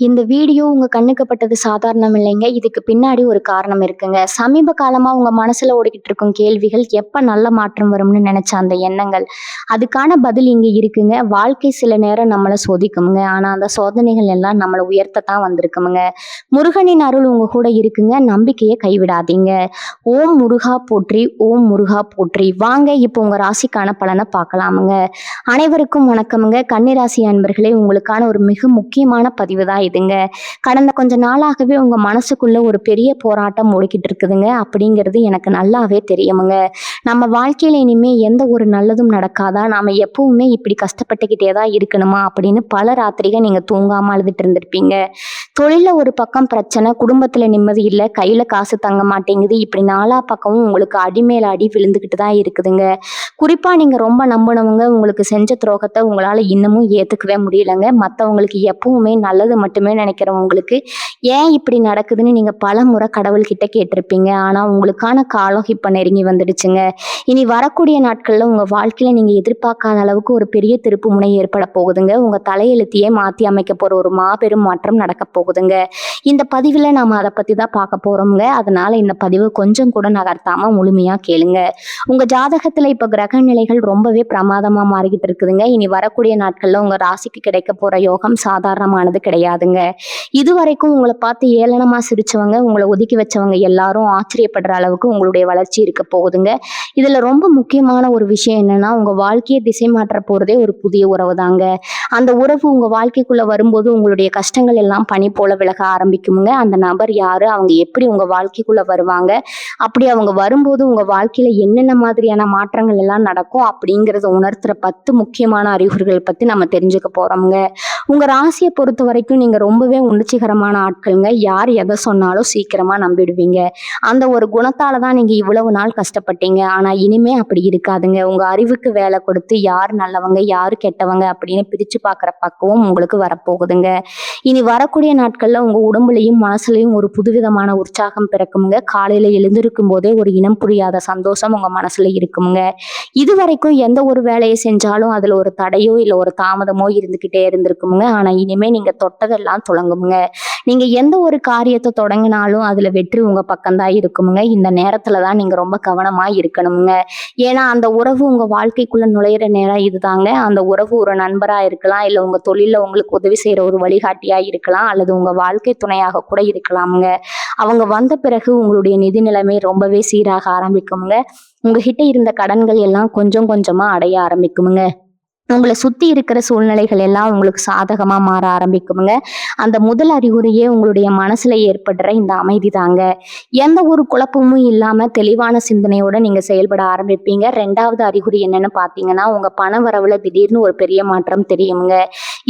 இந்த வீடியோ உங்க கண்ணுக்கு பட்டது சாதாரணம் இல்லைங்க. இதுக்கு பின்னாடி ஒரு காரணம் இருக்குங்க. சமீப காலமா உங்க மனசுல ஓடிக்கிட்டு இருக்கும் கேள்விகள், எப்ப நல்ல மாற்றம் வரும்னு நினைச்ச அந்த எண்ணங்கள், அதுக்கான பதில் இங்க இருக்குங்க. வாழ்க்கை சில நேரம் நம்மள சோதிக்குமுங்க. ஆனா அந்த சோதனைகள் எல்லாம் நம்மள உயர்த்தத்தான் வந்திருக்குமுங்க. முருகனின் அருள் உங்க கூட இருக்குங்க. நம்பிக்கைய கைவிடாதீங்க. ஓம் முருகா போற்றி, ஓம் முருகா போற்றி. வாங்க இப்போ உங்க ராசிக்கான பலனை பார்க்கலாமுங்க. அனைவருக்கும் வணக்கமுங்க. கன்னிராசி அன்பர்களே, உங்களுக்கான ஒரு மிக முக்கியமான பதிவு தான் இதுங்க. கடந்த கொஞ்ச நாளாகவே உங்க மனசுக்குள்ள ஒரு பெரிய போராட்டம் ஓடிக்கிட்டு இருக்குதுங்க. அப்படிங்கிறது எனக்கு நல்லாவே தெரியுமுங்க. நம்ம வாழ்க்கையில இனிமே எந்த ஒரு நல்லதும் நடக்காதா, நாம எப்பவுமே இப்படி கஷ்டப்பட்டுக்கிட்டே தான் இருக்கணுமா அப்படின்னு பல ராத்திரிகள் நீங்க தூங்காம அழுதுட்டு இருந்திருப்பீங்க. தொழில ஒரு பக்கம் பிரச்சனை, குடும்பத்துல நிம்மதி இல்லை, கையில காசு தங்க மாட்டேங்குது, இப்படி நாலா பக்கமும் உங்களுக்கு அடிமேல அடி விழுந்துக்கிட்டு தான் இருக்குதுங்க. குறிப்பா நீங்க ரொம்ப நம்பினவங்க உங்களுக்கு செஞ்ச துரோகத்தை உங்களால இன்னமும் ஏத்துக்கவே முடியலங்க. மத்தவங்களுக்கு எப்பவுமே நல்லது மட்டுமே நினைக்கிறவங்களுக்கு ஏன் இப்படி நடக்குதுன்னு நீங்க பல முறை கடவுள்கிட்ட கேட்டிருப்பீங்க. ஆனா உங்களுக்கான காலம் இப்ப நெருங்கி வந்துடுச்சுங்க. இனி வரக்கூடிய நாட்கள்ல உங்க வாழ்க்கையில நீங்க எதிர்பார்க்காத அளவுக்கு ஒரு பெரிய திருப்பு முனை ஏற்பட போகுதுங்க. உங்க தலையெழுத்தையே மாத்தி அமைக்க போற ஒரு மாபெரும் மாற்றம் நடக்க போகுதுங்க. இந்த பதிவுல நாம அதை பத்தி தான் பார்க்க போறோம்ங்க. அதனால இந்த பதிவு கொஞ்சம் கூட நகர்த்தாம முழுமையா கேளுங்க. உங்க ஜாதகத்துல இப்ப கிரக நிலைகள் ரொம்பவே பிரமாதமா மாறிக்கிட்டு இருக்குதுங்க. இனி வரக்கூடிய நாட்கள்ல உங்க ராசிக்கு கிடைக்க போற யோகம் சாதாரணமானது கிடையாதுங்க. இதுவரைக்கும் உங்களை பார்த்து ஏளனமா சிரிச்சவங்க, உங்களை ஒதுக்கி வச்சவங்க எல்லாரும் ஆச்சரியப்படுற அளவுக்கு உங்களுடைய வளர்ச்சி இருக்க போகுதுங்க. இதுல ரொம்ப முக்கியமான ஒரு விஷயம் என்னன்னா, உங்க வாழ்க்கையை திசை மாற்ற போறதே ஒரு புதிய உறவு தாங்க. அந்த உறவு உங்க வாழ்க்கைக்குள்ள வரும்போது உங்களுடைய கஷ்டங்கள் எல்லாம் பனி போல விலக ஆரம்பிக்குமுங்க. அந்த நபர் யாரு, அவங்க எப்படி உங்க வாழ்க்கைக்குள்ள வருவாங்க, அப்படி அவங்க வரும்போது உங்க வாழ்க்கையில என்னென்ன மாதிரியான மாற்றங்கள் எல்லாம் நடக்கும் அப்படிங்கறத உணர்த்துற 10 முக்கியமான அறிகுறிகள் பத்தி நம்ம தெரிஞ்சுக்க போறோம்ங்க. உங்க ராசியை பொறுத்த வரைக்கும் நீங்க ரொம்பவே உணர்ச்சிகரமான ஆட்களுங்க. யார் எதை சொன்னாலும் சீக்கிரமா நம்பிடுவீங்க. அந்த ஒரு குணத்தால தான் நீங்க இவ்வளவு நாள் கஷ்டப்பட்டீங்க. ஆனா இனிமே அப்படி இருக்காதுங்க. உங்க அறிவுக்கு வேலை கொடுத்து யார் நல்லவங்க யாரு கெட்டவங்க அப்படின்னு பிரிச்சு பார்க்குற பக்குவம் உங்களுக்கு வரப்போகுதுங்க. இனி வரக்கூடிய நாட்கள்ல உங்க உடம்புலையும் மனசுலையும் ஒரு புதுவிதமான உற்சாகம் பிறக்குமுங்க. காலையில எழுந்திருக்கும் போதே ஒரு இனம் புரியாத சந்தோஷம் உங்க மனசுல இருக்குமுங்க. இதுவரைக்கும் எந்த ஒரு வேலையை செஞ்சாலும் அதுல ஒரு தடையோ இல்ல ஒரு தாமதமோ இருந்துகிட்டே இருந்திருக்குமுங்க. ஆனா இனிமே நீங்க தொட்டதெல்லாம் தொடங்குமுங்க. நீங்க எந்த ஒரு காரியத்தை தொடங்கினாலும் அதுல வெற்றி உங்க பக்கம்தான் இருக்குமுங்க. இந்த நேரத்துலதான் நீங்க ரொம்ப கவனமா இருக்கணுமுங்க. ஏன்னா அந்த உறவு உங்க வாழ்க்கைக்குள்ள நுழையிற நேரம் இதுதாங்க. அந்த உறவு ஒரு நண்பரா இருக்கலாம், இல்ல உங்க தொழில உங்களுக்கு உதவி செய்யற ஒரு வழிகாட்டியா இருக்கலாம், அல்லது உங்க வாழ்க்கை துணையாக கூட இருக்கலாமுங்க. அவங்க வந்த பிறகு உங்களுடைய நிதி நிலைமை ரொம்பவே சீராக ஆரம்பிக்குமுங்க. உங்ககிட்ட இருந்த கடன்கள் எல்லாம் கொஞ்சம் கொஞ்சமா அடைய ஆரம்பிக்குமுங்க. உங்களை சுத்தி இருக்கிற சூழ்நிலைகள் எல்லாம் உங்களுக்கு சாதகமா மாற ஆரம்பிக்குமுங்க. அந்த முதல் அறிகுறியே உங்களுடைய மனசுல ஏற்படுற இந்த அமைதி தாங்க. எந்த ஒரு குழப்பமும் இல்லாம தெளிவான சிந்தனையோட நீங்க செயல்பட ஆரம்பிப்பீங்க. 2வது அறிகுறி என்னன்னு பாத்தீங்கன்னா, உங்க பண வரவுல திடீர்னு ஒரு பெரிய மாற்றம் தெரியுமுங்க.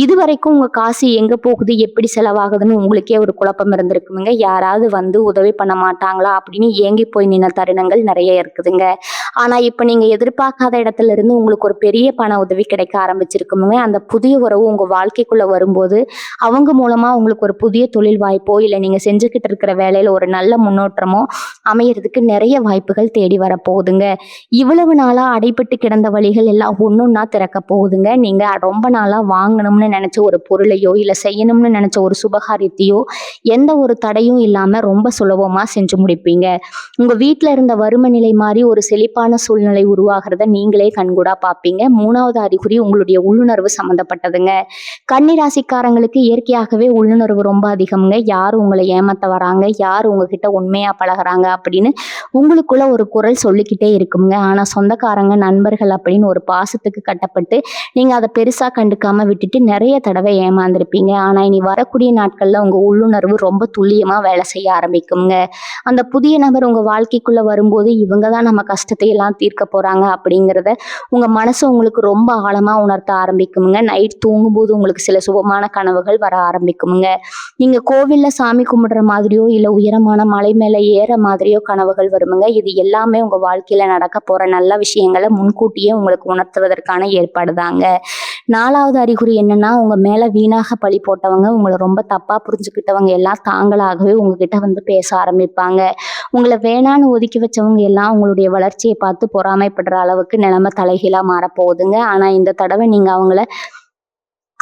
இதுவரைக்கும் உங்க காசு எங்க போகுது, எப்படி செலவாகுதுன்னு உங்களுக்கே ஒரு குழப்பம் இருந்திருக்குமுங்க. யாராவது வந்து உதவி பண்ண மாட்டாங்களா அப்படின்னு ஏங்கி போய் நின்ன தருணங்கள் நிறைய இருக்குதுங்க. ஆனா இப்ப நீங்க எதிர்பார்க்காத இடத்துல இருந்து உங்களுக்கு ஒரு பெரிய பண உதவி கிடைக்க ஆரம்பிச்சிருக்குமுங்க. அந்த புதிய உறவு உங்க வாழ்க்கைக்குள்ள வரும்போது அவங்க மூலமா உங்களுக்கு ஒரு புதிய தொழில் வாய்ப்போ இல்ல நீங்க செஞ்சுக்கிட்டு இருக்கிற வேலையில ஒரு நல்ல முன்னேற்றமோ அமையறதுக்கு நிறைய வாய்ப்புகள் தேடி வரப்போகுதுங்க. இவ்வளவு நாளா அடைபட்டு கிடந்த வழிகள் எல்லாம் ஒன்னொன்னா திறக்க போகுதுங்க. நீங்க ரொம்ப நாளா வாங்கணும்னு நினைச்ச ஒரு பொருளையோ இல்ல செய்யணும்னு நினைச்ச ஒரு சுபகாரியத்தையோ எந்த ஒரு தடையும் இல்லாம ரொம்ப சுலபமா செஞ்சு முடிப்பீங்க. உங்க வீட்டுல இருந்த வறுமை நிலை மாறி ஒரு செழிப்பான சூழ்நிலை உருவாகிறத நீங்களே கண்கூடா பார்ப்பீங்க. 3வது அறிகுறி உங்களுடைய உள்ளுணர்வு சம்பந்தப்பட்டதுங்க. கன்னிராசிக்காரங்களுக்கு இயற்கையாகவே உள்ளுணர்வு ரொம்ப அதிகம்ங்க. யார் உங்களை ஏமாத்த வராங்க, யார் உங்ககிட்ட உண்மையா பழகுறாங்க அப்படின்னு உங்களுக்குள்ள ஒரு குரல் சொல்லிக்கிட்டே இருக்குங்க. ஆனா சொந்தக்காரங்க நண்பர்கள் அப்படின்னு ஒரு பாசத்துக்கு கட்டப்பட்டு நீங்க அதை பெருசா கண்டுக்காம விட்டுட்டு நிறைய தடவை ஏமாந்திருப்பீங்க. ஆனா இனி வரக்கூடிய நாட்கள்ல உங்க உள்ளுணர்வு ரொம்ப துல்லியமா வேலை செய்ய ஆரம்பிக்குங்க. அந்த புதிய நபர் உங்க வாழ்க்கைக்குள்ள வரும்போது இவங்க தான் நம்ம கஷ்டத்தை எல்லாம் தீர்க்க போறாங்க அப்படிங்கிறத உங்க மனசு உங்களுக்கு ரொம்ப ஆழமா உணர்த்த ஆரம்பிக்குமுங்க. நைட் தூங்கும்போது உங்களுக்கு சில சுபமான கனவுகள் வர ஆரம்பிக்குமுங்க. நீங்க கோவில்ல சாமி கும்பிடுற மாதிரியோ இல்ல உயரமான மலை மேல ஏற மாதிரியோ கனவுகள் வருமுங்க. இது எல்லாமே உங்க வாழ்க்கையில நடக்க போற நல்ல விஷயங்களை முன்கூட்டியே உங்களுக்கு உணர்த்துவதற்கான ஏற்பாடு தாங்க. 4வது அறிகுறி என்னன்னா, உங்க மேல வீணாக பழி போட்டவங்க, உங்களை ரொம்ப தப்பா புரிஞ்சுக்கிட்டவங்க எல்லாம் தாங்களாகவே உங்ககிட்ட வந்து பேச ஆரம்பிப்பாங்க. உங்களை வேணான்னு ஒதுக்கி வச்சவங்க எல்லாம் உங்களுடைய வளர்ச்சியை பார்த்து பொறாமைப்படுற அளவுக்கு நிலைமை தலைகீழா மாறப்போகுதுங்க. ஆனா இந்த தடவை நீங்க அவங்கள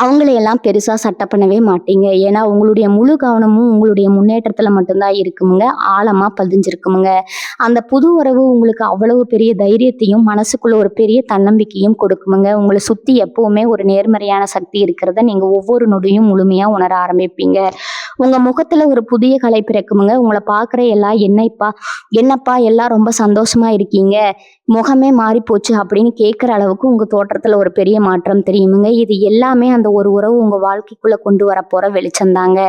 அவங்களையெல்லாம் பெருசா சட்டை பண்ணவே மாட்டீங்க. ஏன்னா, உங்களுடைய முழு கவனமும் உங்களுடைய முன்னேற்றத்துல மட்டும்தான் இருக்குமுங்க. ஆழமா பதிஞ்சிருக்குமுங்க. அந்த புது உறவு உங்களுக்கு அவ்வளவு பெரிய தைரியத்தையும், மனசுக்குள்ள ஒரு பெரிய தன்னம்பிக்கையும் கொடுக்குமுங்க. உங்கள சுத்தி எப்பவுமே ஒரு நேர்மறையான சக்தி இருக்கிறத நீங்க ஒவ்வொரு நொடியும் முழுமையா உணர ஆரம்பிப்பீங்க. உங்க முகத்துல ஒரு புதிய கலை பிறக்குமுங்க. உங்கள பார்க்குற எல்லாம் என்னப்பா எல்லாம் ரொம்ப சந்தோஷமா இருக்கீங்க. முகமே மாறிப்போச்சு அப்படின்னு கேட்குற அளவுக்கு உங்க தோற்றத்துல ஒரு பெரிய மாற்றம் தெரியுமுங்க. இது எல்லாமே அந்த ஒரு உறவு உங்க வாழ்க்கைக்குள்ள கொண்டு வரப்போற வெளிச்சம்தாங்க.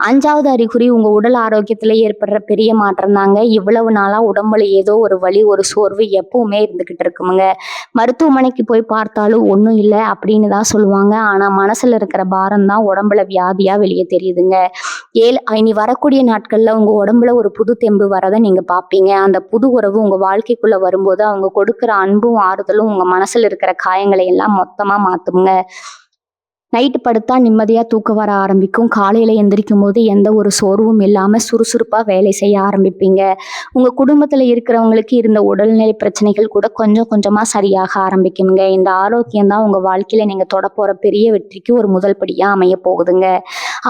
5வது அறிகுறி உங்க உடல் ஆரோக்கியத்துல ஏற்படுற பெரிய மாற்றம் தாங்க. இவ்வளவு நாளா உடம்புல ஏதோ ஒரு வலி, ஒரு சோர்வு எப்பவுமே இருந்துகிட்டு இருக்குமுங்க. மருத்துவமனைக்கு போய் பார்த்தாலும் ஒண்ணும் இல்ல அப்படின்னு தான் சொல்லுவாங்க. ஆனா மனசுல இருக்கிற பாரம் தான் உடம்புல வியாதியா வெளியே தெரியுதுங்க. இனி வரக்கூடிய நாட்கள்ல உங்க உடம்புல ஒரு புது தெம்பு வரத நீங்க பார்ப்பீங்க. அந்த புது உறவு உங்க வாழ்க்கைக்குள்ள வரும்போது அவங்க கொடுக்கிற அன்பும், ஆறுதலும் உங்க மனசுல இருக்கிற காயங்களை எல்லாம் மொத்தமா மாத்துங்க. நைட்டு படுத்தா நிம்மதியா தூக்கம் வர ஆரம்பிக்கும். காலையில எந்திரிக்கும்போது எந்த ஒரு சோர்வும் இல்லாம சுறுசுறுப்பா வேலை செய்ய ஆரம்பிப்பீங்க. உங்க குடும்பத்துல இருக்கிறவங்களுக்கு இருந்த உடல்நிலை பிரச்சனைகள் கூட கொஞ்சம் கொஞ்சமா சரியாக ஆரம்பிக்குங்க. இந்த ஆரோக்கியம் தான் உங்க வாழ்க்கையில நீங்க தொடப்போற பெரிய வெற்றிக்கு ஒரு முதல் படியா அமைய போகுதுங்க.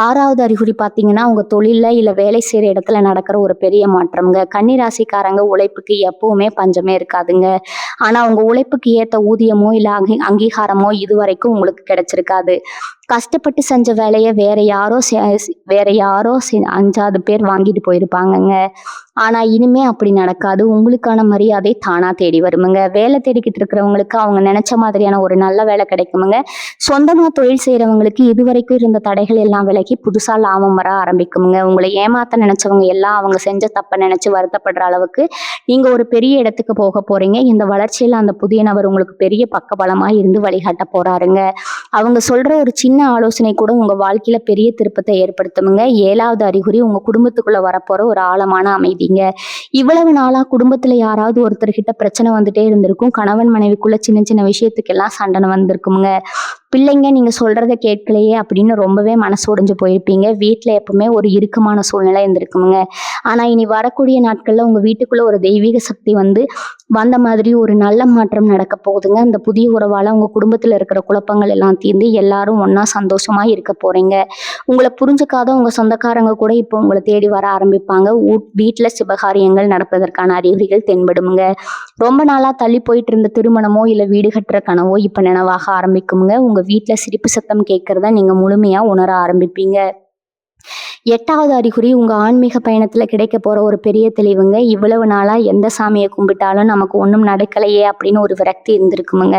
6வது அறிகுறி பார்த்தீங்கன்னா, உங்க தொழில்ல இல்ல வேலை செய்ற இடத்துல நடக்கிற ஒரு பெரிய மாற்றம்ங்க. கன்னி ராசிக்காரங்க உழைப்புக்கு எப்பவுமே பஞ்சமே இருக்காதுங்க. ஆனா உங்க உழைப்புக்கு ஏத்த ஊதியமோ இல்ல அங்கீகாரமோ இதுவரைக்கும் உங்களுக்கு கிடைச்சிருக்காது. கஷ்டப்பட்டு செஞ்ச வேலைய வேற யாரோ 5வது பேர் வாங்கிட்டு போயிருப்பாங்கங்க. ஆனா இனிமே அப்படி நடக்காது. உங்களுக்கான மரியாதை தானா தேடி வருமுங்க. வேலை தேடிக்கிட்டு இருக்கிறவங்களுக்கு அவங்க நினைச்ச மாதிரியான ஒரு நல்ல வேலை கிடைக்குமுங்க. சொந்தமா தொழில் செய்யறவங்களுக்கு இதுவரைக்கும் இருந்த தடைகள் எல்லாம் விலகி புதுசா லாபம் வர ஆரம்பிக்குமுங்க. உங்களை ஏமாத்த நினைச்சவங்க எல்லாம் அவங்க செஞ்ச தப்ப நினைச்சு வருத்தப்படுற அளவுக்கு நீங்க ஒரு பெரிய இடத்துக்கு போக போறீங்க. இந்த வளர்ச்சியில அந்த புதிய நபர் உங்களுக்கு பெரிய பக்கபலமா இருந்து வழிகாட்ட போறாருங்க. அவங்க சொல்ற ஒரு சின்ன ஆலோசனை கூட உங்க வாழ்க்கையில பெரிய திருப்பத்தை ஏற்படுத்துமுங்க. 7வது அறிகுறி உங்க குடும்பத்துக்குள்ள வரப்போற ஒரு ஆழமான அமைதிங்க. இவ்வளவு நாளா குடும்பத்துல யாராவது ஒருத்தர்கிட்ட பிரச்சனை வந்துட்டே இருந்திருக்கும். கணவன் மனைவிக்குள்ள சின்ன சின்ன விஷயத்துக்கெல்லாம் சண்டை வந்திருக்குமுங்க. பிள்ளைங்க நீங்க சொல்றத கேட்கலையே அப்படின்னு ரொம்பவே மனசு உடைஞ்சு போயிருப்பீங்க. வீட்டுல எப்பவுமே ஒரு இறுக்கமான சூழ்நிலை இருந்திருக்குமுங்க. ஆனா இனி வரக்கூடிய நாட்கள்ல உங்க வீட்டுக்குள்ள ஒரு தெய்வீக சக்தி வந்த மாதிரி ஒரு நல்ல மாற்றம் நடக்க போகுதுங்க. அந்த புதிய உறவால உங்க குடும்பத்துல இருக்கிற குழப்பங்கள் எல்லாம் தீர்ந்து எல்லாரும் ஒண்ணா சந்தோஷமா இருக்க போறீங்க. உங்களை புரிஞ்சுக்காத உங்க சொந்தக்காரங்க கூட இப்போ உங்களை தேடி வர ஆரம்பிப்பாங்க. வீட்டுல சுபகாரியங்கள் நடப்பதற்கான அறிகுறிகள் தென்படுமுங்க. ரொம்ப நாளா தள்ளி போயிட்டு இருந்த திருமணமோ இல்ல வீடு கட்டுற கனவோ இப்ப நினைவாக ஆரம்பிக்குமுங்க. உங்க வீட்டுல சிரிப்பு சத்தம் கேட்கறத நீங்க முழுமையா உணர ஆரம்பிப்பீங்க. 8வது அறிகுறி உங்க ஆன்மீக பயணத்துல கிடைக்க போற ஒரு பெரிய தெளிவுங்க. இவ்வளவு நாளா எந்த சாமியை கும்பிட்டாலும் நமக்கு ஒண்ணும் நடக்கலையே அப்படின்னு ஒரு விரக்தி இருந்திருக்குமுங்க.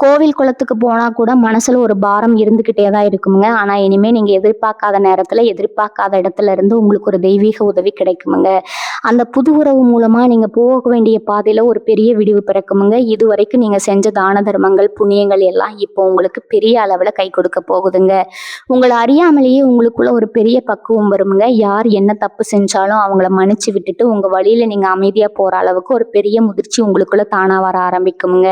கோவில் குளத்துக்கு போனா கூட மனசுல ஒரு பாரம் இருந்துகிட்டே தான் இருக்குமுங்க. ஆனா இனிமே நீங்க எதிர்பார்க்காத நேரத்துல எதிர்பார்க்காத இடத்துல இருந்து உங்களுக்கு ஒரு தெய்வீக உதவி கிடைக்குமுங்க. அந்த புது உறவு மூலமா நீங்க போக வேண்டிய பாதையில ஒரு பெரிய விடிவு பிறக்குமுங்க. இதுவரைக்கும் நீங்க செஞ்ச தான தர்மங்கள், புண்ணியங்கள் எல்லாம் இப்போ உங்களுக்கு பெரிய அளவுல கை கொடுக்க போகுதுங்க. உங்களை அறியாமலேயே உங்களுக்குள்ள ஒரு பெரிய பக்குவம் வருமுங்க. யார் என்ன தப்பு செஞ்சாலும் அவங்கள மன்னிச்சு விட்டுட்டு உங்க வழியில நீங்க அமைதியா போற அளவுக்கு ஒரு பெரிய முதிர்ச்சி உங்களுக்குள்ள தானா வர ஆரம்பிக்குமுங்க.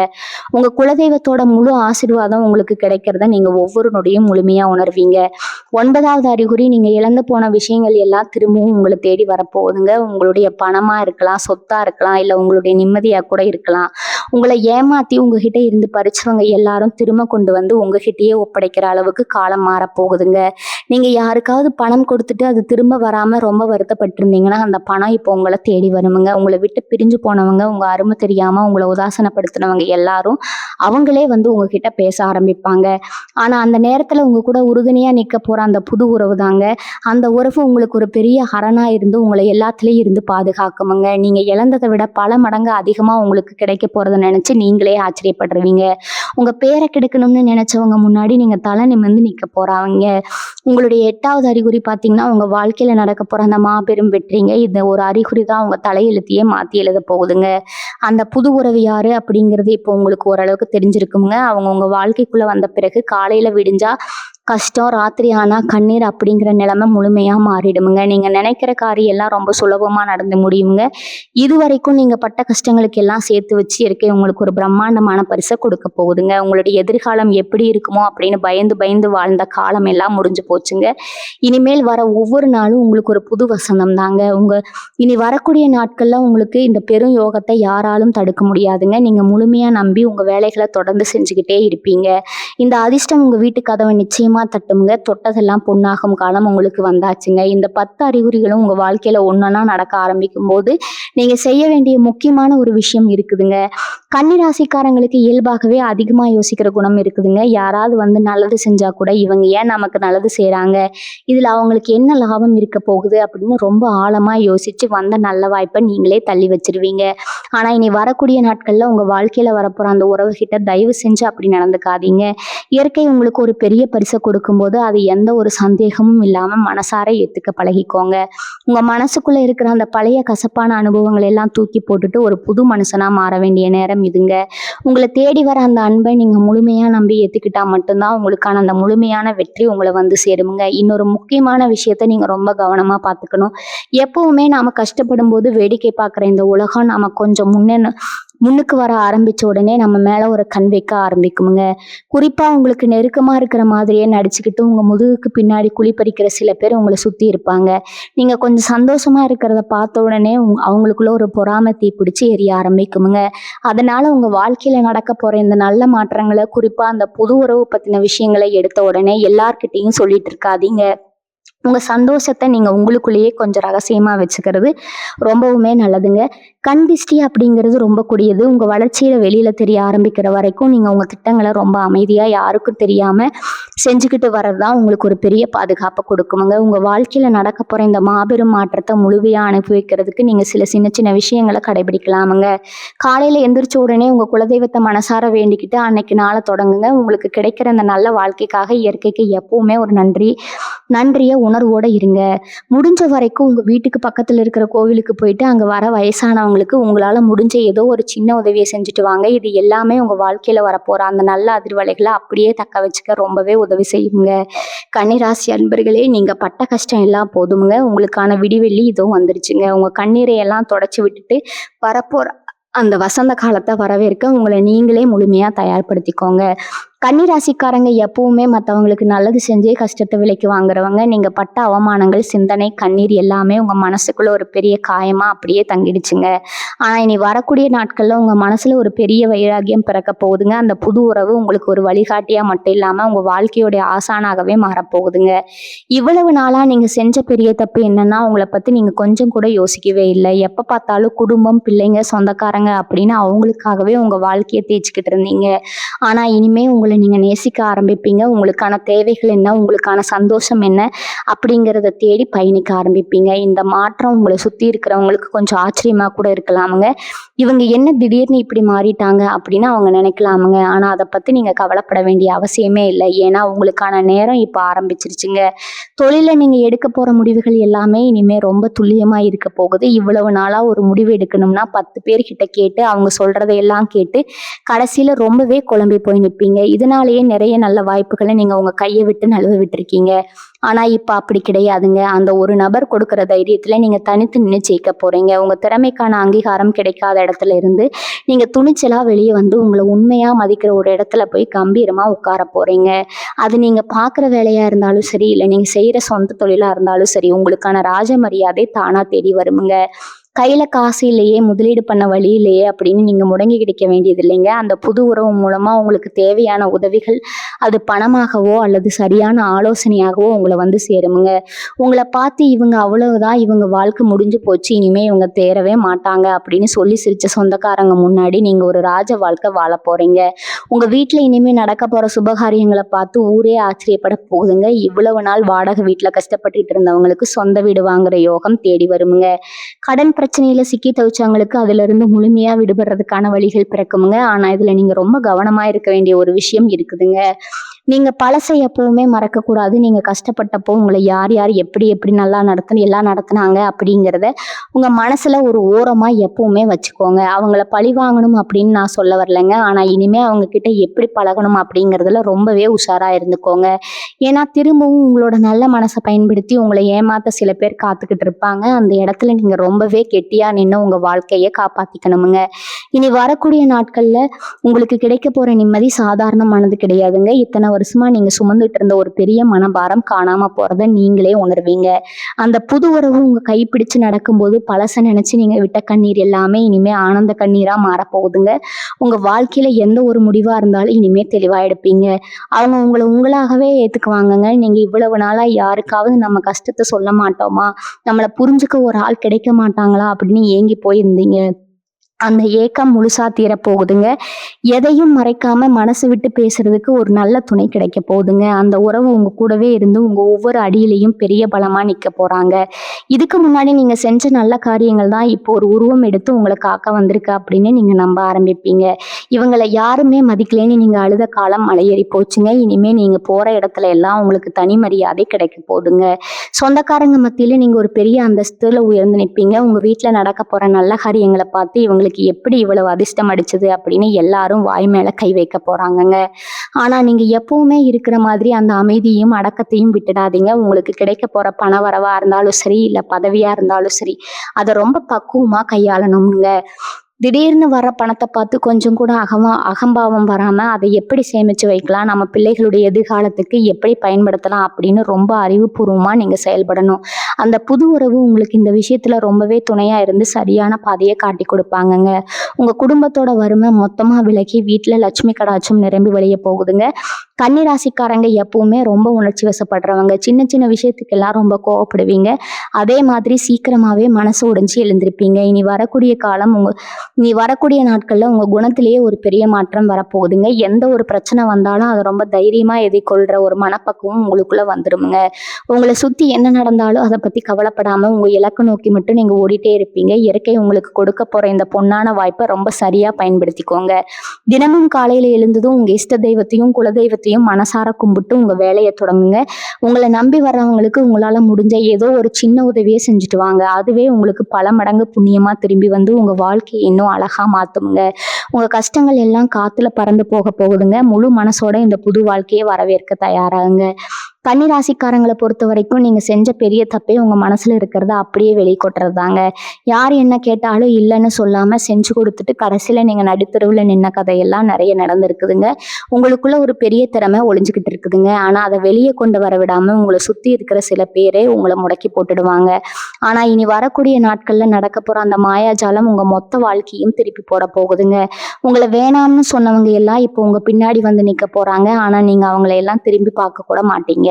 உங்க குலதெய்வத்தோட முழு ஆசீர்வாதம் உங்களுக்கு கிடைக்கிறத நீங்க ஒவ்வொரு நொடியும் முழுமையா உணர்வீங்க. 9வது அறிகுறி நீங்க இழந்து போன விஷயங்கள் எல்லாம் திரும்பவும் உங்களை தேடி வரப்போகுதுங்க. உங்களுடைய பணமா இருக்கலாம், சொத்தா இருக்கலாம், இல்ல உங்களுடைய நிம்மதியா கூட இருக்கலாம். உங்களை ஏமாத்தி உங்ககிட்ட இருந்து பறிச்சவங்க எல்லாரும் திரும்ப கொண்டு வந்து உங்ககிட்டயே ஒப்படைக்கிற அளவுக்கு காலம் மாறப்போகுதுங்க. நீங்க யாருக்காவது பணம் கொடுத்துட்டு அது திரும்ப வராம ரொம்ப வருத்தப்பட்டிருந்தீங்கன்னா அந்த பணம் இப்போ உங்களை தேடி வருமுங்க. உங்களை விட்டு பிரிஞ்சு போனவங்க, உங்க அருமை தெரியாம உங்களை உதாசனப்படுத்தினவங்க எல்லாரும் அவங்களே வந்து உங்ககிட்ட பேச ஆரம்பிப்பாங்க. ஆனா அந்த நேரத்துல உங்க கூட உறுதுணையா நிக்க போற அந்த புது உறவு தாங்க. அந்த உறவு உங்களுக்கு ஒரு பெரிய அரணா இருந்து உங்களை எல்லாத்துலயும் இருந்து பாதுகாக்குமுங்க. நீங்க இழந்ததை விட பல மடங்கு அதிகமா உங்களுக்கு கிடைக்க போறதை நினைச்சு நீங்களே ஆச்சரியப்படுறீங்க. உங்க பேரை கெடுக்கணும்னு நினைச்சவங்க முன்னாடி நீங்க தலை நிமிர்ந்து நிக்க போறாங்க. உங்களுடைய 8வது அறிகுறி பார்த்தீங்கன்னா உங்க வாழ்க்கையில நடக்க போற அந்த மாபெரும் வெற்றிங்க. இந்த ஒரு அறிகுறி தான் உங்க தலையெழுத்தையே மாத்தி எழுத போகுதுங்க. அந்த புது உறவு யாரு அப்படிங்கிறது இப்போ உங்களுக்கு ஓரளவுக்கு தெரிஞ்சிருக்குங்க. அவங்க உங்க வாழ்க்கைக்குள்ள வந்த பிறகு காலையில விடிஞ்சா கஷ்டம், ராத்திரி ஆனா கண்ணீர் அப்படிங்கிற நிலைமை முழுமையா மாறிடுமுங்க. நீங்க நினைக்கிற காரியம் எல்லாம் ரொம்ப சுலபமா நடந்து முடியுங்க. இதுவரைக்கும் நீங்க பட்ட கஷ்டங்களுக்கு எல்லாம் சேர்த்து வச்சு இயற்கை உங்களுக்கு ஒரு பிரம்மாண்டமான பரிசை கொடுக்க போகுதுங்க. போகுதுங்க. உங்களுடைய எதிர்காலம் எப்படி இருக்குமோ அப்படின்னு பயந்து பயந்து வாழ்ந்த காலம் எல்லாம் முடிஞ்சு போச்சுங்க. இனிமேல் வர ஒவ்வொரு நாளும் உங்களுக்கு ஒரு புது வசந்தம் தாங்க. இனி வரக்கூடிய நாட்கள்ல உங்களுக்கு இந்த பெரும் யோகத்தை யாராலும் தடுக்க முடியாதுங்க. நீங்க முழுமையா நம்பி உங்க வேலைகளை தொடர்ந்து செஞ்சுக்கிட்டே இருப்பீங்க. இந்த அதிர்ஷ்டம் உங்க வீட்டு கதவை நிச்சயமா தட்டுங்க. தொட்டதெல்லாம் பொன்னாகும் காலம் உங்களுக்கு வந்தாச்சுங்க. இந்த 10 அறிகுறிகளும் உங்க வாழ்க்கையில ஒன்னொன்னா நடக்க ஆரம்பிக்கும் போது நீங்க செய்ய வேண்டிய முக்கியமான ஒரு விஷயம் இருக்குதுங்க. கன்னி ராசிக்காரங்களுக்கு இயல்பாகவே அதிகமா யோசிக்கிற குணம் இருக்குதுங்க. யாராவது வந்து நல்லது செஞ்சா கூட இவங்க ஏன் நமக்கு நல்லது செய்றாங்க, இதுல அவங்களுக்கு என்ன லாபம் இருக்க போகுது அப்படின்னு ரொம்ப ஆழமா யோசிச்சு வந்த நல்ல வாய்ப்பை நீங்களே தள்ளி வச்சிருவீங்க. ஆனா இனி வரக்கூடிய நாட்கள்ல உங்க வாழ்க்கையில வரப்போற அந்த உறவுகிட்ட தயவு செஞ்சு அப்படி நடந்துக்காதீங்க. இயற்கை உங்களுக்கு ஒரு பெரிய பரிசை கொடுக்கும்போது அது எந்த ஒரு சந்தேகமும் இல்லாம மனசார ஏத்துக்க பழகிக்கோங்க. உங்க மனசுக்குள்ள இருக்கிற அந்த பழைய கசப்பான அனுபவங்களை எல்லாம் தூக்கி போட்டுட்டு ஒரு புது மனுஷனா மாற வேண்டிய நேரம் இதுங்க. உங்களை தேடி வர அந்த அன்பை நீங்க முழுமையா நம்பி ஏத்துக்கிட்டா மட்டும்தான் உங்களுக்கான அந்த முழுமையான வெற்றி உங்களை வந்து சேருமுங்க. இன்னொரு முக்கியமான விஷயத்த நீங்க ரொம்ப கவனமா பார்த்துக்கணும். எப்பவுமே நாம கஷ்டப்படும் போது வேடிக்கை பார்க்குற இந்த உலகம் நாம கொஞ்சம் முன்னுக்கு வர ஆரம்பிச்ச உடனே நம்ம மேல ஒரு கண் வைக்க ஆரம்பிக்குமுங்க. குறிப்பா உங்களுக்கு நெருக்கமா இருக்கிற மாதிரியே நடிச்சுக்கிட்டு உங்க முதுகுக்கு பின்னாடி குழிப்பறிக்கிற சில பேர் உங்களை சுத்தி இருப்பாங்க. நீங்க கொஞ்சம் சந்தோஷமா இருக்கிறத பார்த்த உடனே அவங்களுக்குள்ள ஒரு பொறாமை தீ பிடிச்சி எரிய ஆரம்பிக்குமுங்க. அதனால உங்க வாழ்க்கையில நடக்க போற இந்த நல்ல மாற்றங்களை, குறிப்பா அந்த புது உறவு பத்தின விஷயங்களை எடுத்த உடனே எல்லார்கிட்டையும் சொல்லிட்டு இருக்காதீங்க. உங்க சந்தோஷத்தை நீங்க உங்களுக்குள்ளேயே கொஞ்சம் ரகசியமா வச்சுக்கிறது ரொம்பவுமே நல்லதுங்க. கண் திஷ்டி அப்படிங்கிறது ரொம்ப கொடியது. உங்க வளர்ச்சியில வெளியில தெரிய ஆரம்பிக்கிற வரைக்கும் நீங்க உங்க திட்டங்களை ரொம்ப அமைதியா யாருக்கும் தெரியாம செஞ்சுக்கிட்டு வர்றதுதான் உங்களுக்கு ஒரு பெரிய பாதுகாப்பை கொடுக்குமுங்க. உங்க வாழ்க்கையில நடக்க போற இந்த மாபெரும் மாற்றத்தை முழுமையா அனுபவிக்கிறதுக்கு நீங்க சில சின்ன சின்ன விஷயங்களை கடைபிடிக்கலாமுங்க. காலையில எந்திரிச்ச உடனே உங்க குலதெய்வத்தை மனசார வேண்டிக்கிட்டு அன்னைக்கு நாளை தொடங்குங்க. உங்களுக்கு கிடைக்கிற இந்த நல்ல வாழ்க்கைக்காக இயற்கைக்கு எப்பவுமே ஒரு நன்றிய உணர்வோட இருங்க. முடிஞ்ச வரைக்கும் உங்க வீட்டுக்கு பக்கத்துல இருக்கிற கோவிலுக்கு போயிட்டு அங்க வர வயசானவங்களுக்கு உங்களால முடிஞ்ச ஏதோ ஒரு சின்ன உதவியை செஞ்சுட்டு வாங்க. இது எல்லாமே உங்க வாழ்க்கையில வரப்போற அந்த நல்ல அதிர்வலைகளை அப்படியே தக்க வச்சுக்க ரொம்பவே உதவி செய்யுங்க. கன்னிராசி அன்பர்களே, நீங்க பட்ட கஷ்டம் எல்லாம் போதுமுங்க. உங்களுக்கான விடிவெள்ளி இதுவும் வந்துருச்சுங்க. உங்க கண்ணீரை எல்லாம் தொடச்சி விட்டுட்டு வரப்போற அந்த வசந்த காலத்தை வரவேற்க உங்களை நீங்களே முழுமையா தயார்படுத்திக்கோங்க. கன்னிராசிக்காரங்க எப்பவுமே மற்றவங்களுக்கு நல்லது செஞ்சே கஷ்டத்தை விலைக்கு வாங்குறவங்க. நீங்க பட்ட அவமானங்கள், சிந்தனை, கண்ணீர் எல்லாமே உங்க மனசுக்குள்ள ஒரு பெரிய காயமா அப்படியே தங்கிடுச்சுங்க. ஆனா இனி வரக்கூடிய நாட்கள்ல உங்க மனசுல ஒரு பெரிய வைராகியம் பிறக்க போகுதுங்க. அந்த புது உறவு உங்களுக்கு ஒரு வழிகாட்டியா மட்டும் இல்லாம உங்க வாழ்க்கையோடைய ஆசானாகவே மாறப்போகுதுங்க. இவ்வளவு நாளா நீங்க செஞ்ச பெரிய தப்பு என்னன்னா, உங்களை பத்தி நீங்க கொஞ்சம் கூட யோசிக்கவே இல்லை. எப்ப பார்த்தாலும் குடும்பம், பிள்ளைங்க, சொந்தக்காரங்க அப்படின்னு அவங்களுக்காகவே உங்க வாழ்க்கையை தேய்ச்சிக்கிட்டு இருந்தீங்க. ஆனா இனிமே உங்களை நீங்க நேசிக்க ஆரம்பிப்பீங்க. உங்களுக்கான தேவைகள் என்ன, உங்களுக்கான சந்தோஷம் என்ன அப்படிங்கிறத தேடி பயணிக்க ஆரம்பிப்பீங்க. இந்த மாற்றம் உங்களை சுத்தி இருக்கிறவங்களுக்கு கொஞ்சம் ஆச்சரியமா கூட இருக்கலாமுங்க. இவங்க என்ன திடீர்னு இப்படி மாறிட்டாங்க அப்படின்னு அவங்க நினைக்கலாமுங்க. ஆனா அதை பத்தி நீங்க கவலைப்பட வேண்டிய அவசியமே இல்லை. ஏன்னா உங்களுக்கான நேரம் இப்ப ஆரம்பிச்சிருச்சுங்க. தொழில நீங்க எடுக்க போற முடிவுகள் எல்லாமே இனிமே ரொம்ப துல்லியமா இருக்க போகுது. இவ்வளவு நாளா ஒரு முடிவு எடுக்கணும்னா 10 பேர்கிட்ட கேட்டு அவங்க சொல்றதையெல்லாம் கேட்டு கடைசியில ரொம்பவே குழம்பி போய் நிற்பீங்க. இதனாலேயே நிறைய நல்ல வாய்ப்புகளை நீங்க உங்க கையை விட்டு நழுவ விட்டுருக்கீங்க. ஆனா இப்ப அப்படி கிடையாதுங்க. அந்த ஒரு நபர் கொடுக்கிற தைரியத்துல நீங்க தனித்து நின்று ஜெயிக்க போறீங்க. உங்க திறமைக்கான அங்கீகாரம் கிடைக்காத இடத்துல இருந்து நீங்க துணிச்சலா வெளியே வந்து உங்களை உண்மையா மதிக்கிற ஒரு இடத்துல போய் கம்பீரமா உட்கார போறீங்க. அது நீங்க பாக்குற வேலையா இருந்தாலும் சரி, இல்லை நீங்க செய்யற சொந்த தொழிலா இருந்தாலும் சரி, உங்களுக்கான ராஜ மரியாதை தானா தேடி வருமுங்க. கையில காசு இல்லையே, முதலீடு பண்ண வழி இல்லையே அப்படின்னு நீங்க முடங்கி கிடைக்க வேண்டியது இல்லைங்க. அந்த புது உறவு மூலமா உங்களுக்கு தேவையான உதவிகள் அது பணமாகவோ அல்லது சரியான ஆலோசனையாகவோ உங்களை வந்து சேருமுங்க. உங்களை பார்த்து இவங்க அவ்வளவுதான், இவங்க வாழ்க்கை முடிஞ்சு போச்சு, இனிமே இவங்க தேரவே மாட்டாங்க அப்படின்னு சொல்லி சிரிச்ச சொந்தக்காரங்க முன்னாடி நீங்க ஒரு ராஜ வாழ்க்கை வாழ போறீங்க. உங்க வீட்டுல இனிமே நடக்க போற சுபகாரியங்களை பார்த்து ஊரே ஆச்சரியப்பட போகுதுங்க. இவ்வளவு நாள் வாடகை வீட்டுல கஷ்டப்பட்டுட்டு இருந்தவங்களுக்கு சொந்த வீடு வாங்குற யோகம் தேடி வருமுங்க. கடன் பிரச்சனையில சிக்கி தவிச்சவங்களுக்கு அதுல இருந்து முழுமையா விடுபடுறதுக்கான வழிகள் பிறக்குமுங்க. ஆனா இதுல நீங்க ரொம்ப கவனமா இருக்க வேண்டிய ஒரு விஷயம் இருக்குதுங்க. நீங்க பழசை எப்பவுமே மறக்க கூடாது. நீங்க கஷ்டப்பட்டப்போ உங்களை யார் யார் எப்படி எப்படி எல்லாம் நடத்துனாங்க அப்படிங்கிறத உங்க மனசுல ஒரு ஓரமா எப்பவுமே வச்சுக்கோங்க. அவங்கள பழி வாங்கணும் அப்படின்னு நான் சொல்ல வரலைங்க. ஆனா இனிமே அவங்க கிட்ட எப்படி பழகணும் அப்படிங்கிறதுல ரொம்பவே உஷாரா இருந்துக்கோங்க. ஏன்னா திரும்பவும் உங்களோட நல்ல மனசை பயன்படுத்தி உங்களை ஏமாத்த சில பேர் காத்துக்கிட்டு இருப்பாங்க. அந்த இடத்துல நீங்க ரொம்பவே கெட்டியா நின்று உங்க வாழ்க்கையை காப்பாத்திக்கணுமுங்க. இனி வரக்கூடிய நாட்கள்ல உங்களுக்கு கிடைக்க போற நிம்மதி சாதாரணமானது கிடையாதுங்க. இத்தனை வருஷமா நீங்க சுமந்துட்டு இருந்த ஒரு பெரிய மனபாரம் காணாம போறத நீங்களே உணர்வீங்க. அந்த புது உறவு உங்க கைப்பிடிச்சு நடக்கும்போது பழச நினைச்சு நீங்க விட்ட கண்ணீர் எல்லாமே இனிமே ஆனந்த கண்ணீரா மாறப்போகுதுங்க. உங்க வாழ்க்கையில எந்த ஒரு முடிவா இருந்தாலும் இனிமே தெளிவா எடுப்பீங்க. அவங்க உங்களை உங்களாகவே ஏத்துக்குவாங்கங்க. நீங்க இவ்வளவு நாளா யாருக்காவது நம்ம கஷ்டத்தை சொல்ல மாட்டோமா, நம்மளை புரிஞ்சுக்க ஒரு ஆள் கிடைக்க மாட்டாங்களா அப்படின்னு ஏங்கி போயிருந்தீங்க. அந்த ஏக்கம் முழுசா தீரப்போகுதுங்க. எதையும் மறைக்காம மனசு விட்டு பேசுறதுக்கு ஒரு நல்ல துணை கிடைக்க போகுதுங்க. அந்த உறவு உங்க கூடவே இருந்து உங்க ஒவ்வொரு அடியிலையும் பெரிய பலமா நிக்க போறாங்க. இதுக்கு முன்னாடி நீங்க செஞ்ச நல்ல காரியங்கள் தான் இப்போ ஒரு உருவம் எடுத்து உங்களை காக்க வந்திருக்கு அப்படின்னு நீங்க நம்ப ஆரம்பிப்பீங்க. இவங்களை யாருமே மதிக்கலைன்னு நீங்க அழுத காலம் மலையேறி போச்சுங்க. இனிமே நீங்க போற இடத்துல எல்லாம் உங்களுக்கு தனி மரியாதை கிடைக்க போகுதுங்க. சொந்தக்காரங்க மத்தியில நீங்க ஒரு பெரிய அந்தஸ்துல உயர்ந்து நிற்பீங்க. உங்க வீட்டுல நடக்க போற நல்ல காரியங்களை பார்த்து இவங்களுக்கு எப்படி இவ்வளவு அதிர்ஷ்டம் அடிச்சது அப்படின்னு எல்லாரும் வாய் மேல கை வைக்க போறாங்கங்க. ஆனா நீங்க எப்பவுமே இருக்கிற மாதிரி அந்த அமைதியும் அடக்கத்தையும் விட்டுடாதீங்க. உங்களுக்கு கிடைக்க போற பண வரவா இருந்தாலும் சரி, இல்ல பதவியா இருந்தாலும் சரி, அதை ரொம்ப பக்குவமா கையாளணும்ங்க. திடீர்னு வர பணத்தை பார்த்து கொஞ்சம் கூட அகம்பாவம் வராம அதை எப்படி சேமிச்சு வைக்கலாம், நம்ம பிள்ளைகளுடைய எதிர்காலத்துக்கு எப்படி பயன்படுத்தலாம் அப்படின்னு ரொம்ப அறிவுபூர்வமா நீங்க செயல்படணும். அந்த புது உறவு உங்களுக்கு இந்த விஷயத்துல ரொம்பவே துணையா இருந்து சரியான பாதையை காட்டி கொடுப்பாங்கங்க. உங்க குடும்பத்தோட வறுமை மொத்தமா விலகி வீட்டுல லட்சுமி கடாட்சம் நிரம்பி வெளியே போகுதுங்க. கன்னிராசிக்காரங்க எப்பவுமே ரொம்ப உணர்ச்சி வசப்படுறவங்க. சின்ன சின்ன விஷயத்துக்கெல்லாம் ரொம்ப கோவப்படுவீங்க. அதே மாதிரி சீக்கிரமாவே மனசு உடைஞ்சு எழுந்திருப்பீங்க. இனி வரக்கூடிய நாட்கள்ல உங்க குணத்திலேயே ஒரு பெரிய மாற்றம் வரப்போகுதுங்க. எந்த ஒரு பிரச்சனை வந்தாலும் அதை ரொம்ப தைரியமா எதிர்கொள்ற ஒரு மனப்பக்குவம் உங்களுக்குள்ள வந்துருமுங்க. உங்களை சுத்தி என்ன நடந்தாலும் அதை பத்தி கவலைப்படாம உங்க இலக்கு நோக்கி மட்டும் நீங்க ஓடிட்டே இருப்பீங்க. இயற்கை உங்களுக்கு கொடுக்க போற இந்த பொன்னான வாய்ப்பை ரொம்ப சரியா பயன்படுத்திக்கோங்க. தினமும் காலையில எழுந்ததும் உங்க இஷ்ட தெய்வத்தையும் குலதெய்வத்தையும் மனசார கும்பிட்டு உங்க வேலையை தொடங்குங்க. உங்களை நம்பி வர்றவங்களுக்கு உங்களால முடிஞ்ச ஏதோ ஒரு சின்ன உதவியை செஞ்சுட்டு வாங்க. அதுவே உங்களுக்கு பல மடங்கு புண்ணியமா திரும்பி வந்து உங்க வாழ்க்கையை இன்னும் அழகா மாத்துங்க. உங்க கஷ்டங்கள் எல்லாம் காத்துல பறந்து போக போகுதுங்க. முழு மனசோட இந்த புது வாழ்க்கையை வரவேற்க தயாராகுங்க. கன்னிராசிக்காரங்களை பொறுத்த வரைக்கும் நீங்க செஞ்ச பெரிய தப்பே உங்க மனசுல இருக்கிறத அப்படியே வெளிக்கொட்டுறது தாங்க. யார் என்ன கேட்டாலும் இல்லைன்னு சொல்லாம செஞ்சு கொடுத்துட்டு கடைசியில நீங்க நடுத்தருவுல நின்ன கதையெல்லாம் நிறைய நடந்திருக்குதுங்க. உங்களுக்குள்ள ஒரு பெரிய திறமை ஒளிஞ்சுக்கிட்டு இருக்குதுங்க. ஆனா அதை வெளியே கொண்டு வர விடாம உங்களை சுத்தி இருக்கிற சில பேரே உங்களை முடக்கி போட்டுடுவாங்க. ஆனா இனி வரக்கூடிய நாட்கள்ல நடக்க போற அந்த மாயாஜாலம் உங்க மொத்த வாழ்க்கையும் திருப்பி போட போகுதுங்க. உங்களை வேணாம்னு சொன்னவங்க எல்லாம் இப்போ உங்க பின்னாடி வந்து நிக்க போறாங்க. ஆனா நீங்க அவங்களை எல்லாம் திரும்பி பார்க்க கூட மாட்டீங்க.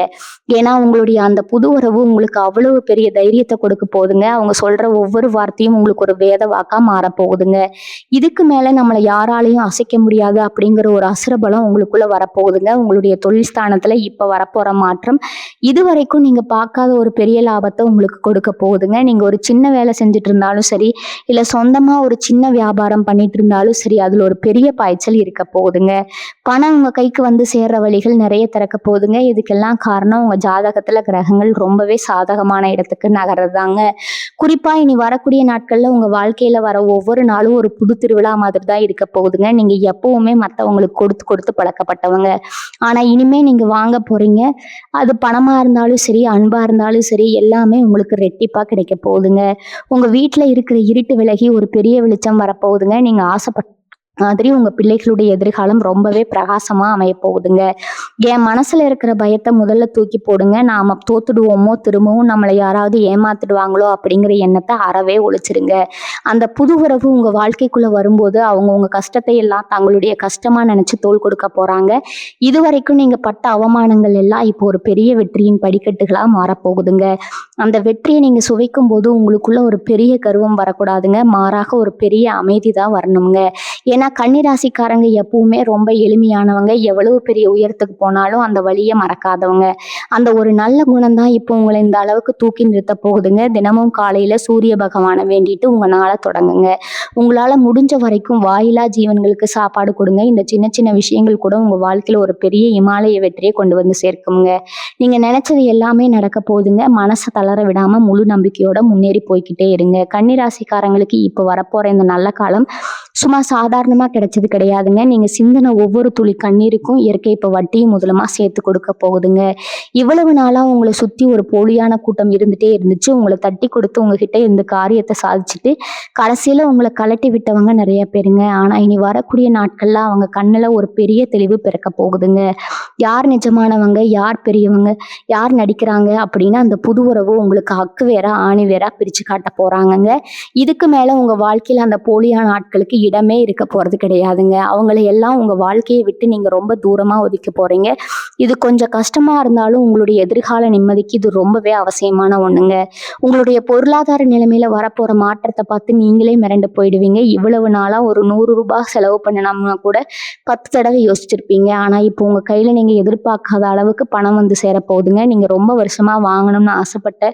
ஏன்னா உங்களுடைய அந்த புது உறவு உங்களுக்கு அவ்வளவு பெரிய தைரியத்தை கொடுக்க போகுதுங்க. அவங்க சொல்ற ஒவ்வொரு வார்த்தையும் உங்களுக்கு ஒரு வேத வாக்கா மாற போகுதுங்க. இதுக்கு மேல நம்மளை யாராலையும் அசைக்க முடியாது அப்படிங்கிற ஒரு அசுரபலம் உங்களுக்குள்ள வரப்போகுதுங்க. உங்களுடைய தொழில் ஸ்தானத்துல இப்ப வரப்போற மாற்றம் இதுவரைக்கும் நீங்க பார்க்காத ஒரு பெரிய லாபத்தை உங்களுக்கு கொடுக்க போகுதுங்க. நீங்க ஒரு சின்ன வேலை செஞ்சுட்டு இருந்தாலும் சரி, இல்ல சொந்தமா ஒரு சின்ன வியாபாரம் பண்ணிட்டு இருந்தாலும் சரி, அதுல ஒரு பெரிய பாய்ச்சல் இருக்க போகுதுங்க. பணம் உங்க கைக்கு வந்து சேர்ற வழிகள் நிறைய திறக்க போகுதுங்க. இதுக்கெல்லாம் காரணம் உங்க ஜாதகத்துல கிரகங்கள் ரொம்பவே சாதகமான இடத்துக்கு நகர்றதாங்க. குறிப்பா இனி வரக்கூடிய நாட்கள்ல உங்க வாழ்க்கையில வர ஒவ்வொரு நாளும் ஒரு புது திருவிழா மாதிரி தான் இருக்க போகுதுங்க. நீங்க எப்பவுமே மத்தவங்களுக்கு கொடுத்து கொடுத்து பழக்கப்பட்டவங்க. ஆனா இனிமே நீங்க வாங்க போறீங்க. அது பணமா இருந்தாலும் சரி, அன்பா இருந்தாலும் சரி, எல்லாமே உங்களுக்கு ரெட்டிப்பா கிடைக்க போகுதுங்க. உங்க வீட்டுல இருக்கிற இருட்டு விலகி ஒரு பெரிய வெளிச்சம் வரப்போகுதுங்க. நீங்க ஆசைப்பட்ட மாதிரி உங்க பிள்ளைகளுடைய எதிர்காலம் ரொம்பவே பிரகாசமா அமைய போகுதுங்க. என் மனசுல இருக்கிற பயத்தை முதல்ல தூக்கி போடுங்க. நாம தோத்துடுவோமோ, திரும்பவும் நம்மளை யாராவது ஏமாத்திடுவாங்களோ அப்படிங்கிற எண்ணத்தை அறவே ஒழிச்சிருங்க. அந்த புது உறவு உங்க வாழ்க்கைக்குள்ள வரும்போது அவங்க உங்க கஷ்டத்தை எல்லாம் தங்களுடைய கஷ்டமா நினைச்சு தோள் கொடுக்க போறாங்க. இதுவரைக்கும் நீங்க பட்ட அவமானங்கள் எல்லாம் இப்போ ஒரு பெரிய வெற்றியின் படிக்கட்டுகளா மாறப்போகுதுங்க. அந்த வெற்றியை நீங்க சுவைக்கும் போது உங்களுக்குள்ள ஒரு பெரிய கர்வம் வரக்கூடாதுங்க. மாறாக ஒரு பெரிய அமைதி தான் வரணுங்க. ஏன்னா கன்னிராசிக்காரங்க எப்பவுமே ரொம்ப எளிமையானவங்க. எவ்வளவு பெரிய உயரத்துக்கு போனாலும் அந்த வழியை மறக்காதவங்க. அந்த ஒரு நல்ல குணம் தான் இப்போ உங்களை இந்த அளவுக்கு தூக்கி நிறுத்த போகுதுங்க. தினமும் காலையில சூரிய பகவானை வேண்டிட்டு உங்க நாளை தொடங்குங்க. உங்களால முடிஞ்ச வரைக்கும் வாயிலா ஜீவன்களுக்கு சாப்பாடு கொடுங்க. இந்த சின்ன சின்ன விஷயங்கள் கூட உங்க வாழ்க்கையில ஒரு பெரிய இமாலய வெற்றியை கொண்டு வந்து சேர்க்குங்க. நீங்க நினைச்சது எல்லாமே நடக்க போகுதுங்க. மனசை தளர விடாம முழு நம்பிக்கையோட முன்னேறி போய்கிட்டே இருங்க. கன்னிராசிக்காரங்களுக்கு இப்ப வரப்போற இந்த நல்ல காலம் சும்மா சாதாரணமா கிடைச்சது கிடையாதுங்க. நீங்க சிந்தின ஒவ்வொரு துளி கண்ணீருக்கும் இயற்கை இப்ப வட்டியும் முதலுமா சேர்த்து கொடுக்க போகுதுங்க. இவ்வளவு நாளா உங்கள சுத்தி ஒரு போலியான கூட்டம் இருந்துட்டே இருந்துச்சு. உங்கள தட்டி கொடுத்து உங்ககிட்ட இந்த காரியத்த சாதிச்சுட்டு, கடைசியில உங்கள கழட்டி விட்டவங்க நெறைய பேருங்க. ஆனா இனி வரக்கூடிய நாட்கள்ல அவங்க கண்ணுல ஒரு பெரிய தெளிவு பிறக்க போகுதுங்க. யார் நிஜமானவங்க, யார் பெரியவங்க, யார் நடிக்கிறாங்க அப்படின்னு அந்த புது உறவு உங்களுக்கு அக்கு வேரா, ஆணி வேரா பிரிச்சு காட்ட போறாங்கங்க. இதுக்கு மேல உங்க வாழ்க்கையில அந்த போலியான ஆட்களுக்கு இடமே இருக்க போறது கிடையாதுங்க. அவங்கள எல்லாம் உங்க வாழ்க்கைய விட்டு நீங்க ரொம்ப தூரமா ஒதுக்க போறீங்க. இது கொஞ்சம் கஷ்டமா இருந்தாலும் உங்களுடைய எதிர்கால நிம்மதிக்கு இது ரொம்பவே அவசியமான ஒண்ணுங்க. உங்களுடைய பொருளாதார நிலைமையில வரப்போற மாற்றத்த பார்த்து நீங்களே மிரண்டு போயிடுவீங்க. இவ்வளவு நாளா ஒரு ₹100 செலவு பண்ணணும்னா கூட 10 தடவை யோசிச்சிருப்பீங்க. ஆனா இப்போ உங்க கையில நீங்க எதிர்பார்க்காத அளவுக்கு பணம் வந்து சேரப்போகுதுங்க. நீங்க ரொம்ப வருஷமா வாங்கணும்னு ஆசைப்பட்ட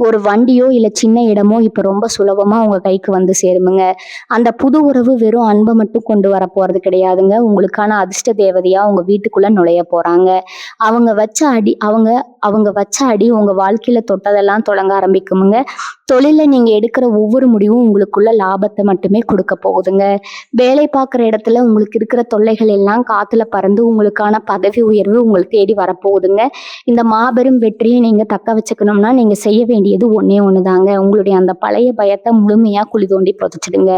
ஒரு வண்டியோ இல்ல சின்ன இடமோ இப்ப ரொம்ப சுலபமா உங்க கைக்கு வந்து சேருமுங்க. அந்த புது உறவு வெறும் அன்பை மட்டும் கொண்டு வர போறது கிடையாதுங்க. உங்களுக்கான அதிர்ஷ்ட தேவதையா உங்க வீட்டுக்குள்ள நுழைய போறாங்க. அவங்க வச்ச அடி அவங்க அவங்க வச்ச அடி உங்க வாழ்க்கையில தொட்டதெல்லாம் தொடங்க ஆரம்பிக்குமுங்க. தொழில்ல நீங்க எடுக்கிற ஒவ்வொரு முடிவும் உங்களுக்குள்ள லாபத்தை மட்டுமே கொடுக்க போகுதுங்க. வேலை பார்க்குற இடத்துல உங்களுக்கு இருக்கிற தொல்லைகள் எல்லாம் காத்துல பறந்து உங்களுக்கான பதவி உயர்வு உங்களை தேடி வரப்போகுதுங்க. இந்த மாபெரும் வெற்றியை நீங்க தக்க வச்சுக்கணும்னா நீங்க செய்ய வேண்டியது ஒண்ணே ஒண்ணுதாங்க. உங்களுடைய அந்த பழைய பயத்தை முழுமையா குழி தோண்டி புதைச்சிடுங்க.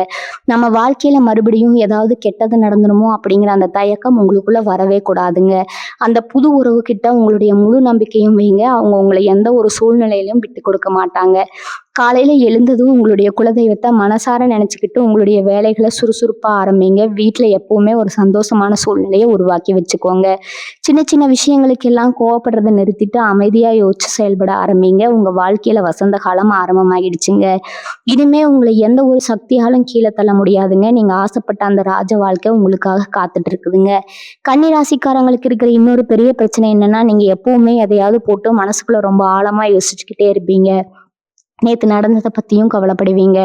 நம்ம வாழ்க்கையில மறுபடியும் ஏதாவது கெட்டது நடந்துருமோ அப்படிங்கிற அந்த தயக்கம் உங்களுக்குள்ள வரவே கூடாதுங்க. அந்த புது உறவு கிட்ட உங்களுடைய முழு நம்பிக்கையும் வைங்க. அவங்க உங்களை எந்த ஒரு சூழ்நிலையிலும் விட்டு கொடுக்க மாட்டாங்க. காலையில எழுந்ததும் உங்களுடைய குலதெய்வத்தை மனசார நினைச்சுக்கிட்டு உங்களுடைய வேலைகளை சுறுசுறுப்பா ஆரம்பிங்க. வீட்டுல எப்பவுமே ஒரு சந்தோஷமான சூழ்நிலையை உருவாக்கி வச்சுக்கோங்க. சின்ன சின்ன விஷயங்களுக்கு எல்லாம் கோவப்படுறதை நிறுத்திட்டு அமைதியா யோசிச்சு செயல்பட ஆரம்பிங்க. உங்க வாழ்க்கையில வசந்த காலம் ஆரம்பமாகிடுச்சுங்க. இனிமே உங்களை எந்த ஒரு சக்தியாலும் கீழே தள்ள முடியாதுங்க. நீங்க ஆசைப்பட்ட அந்த ராஜ வாழ்க்கை உங்களுக்காக காத்துட்டு இருக்குதுங்க. கன்னி ராசிக்காரங்களுக்கு இருக்கிற இன்னொரு பெரிய பிரச்சனை என்னன்னா, நீங்க எப்பவுமே எதையாவது போட்டு மனசுக்குள்ள ரொம்ப ஆழமா யோசிச்சுக்கிட்டே இருப்பீங்க. நேத்து நடந்ததை பத்தியும் கவலைப்படுவீங்க.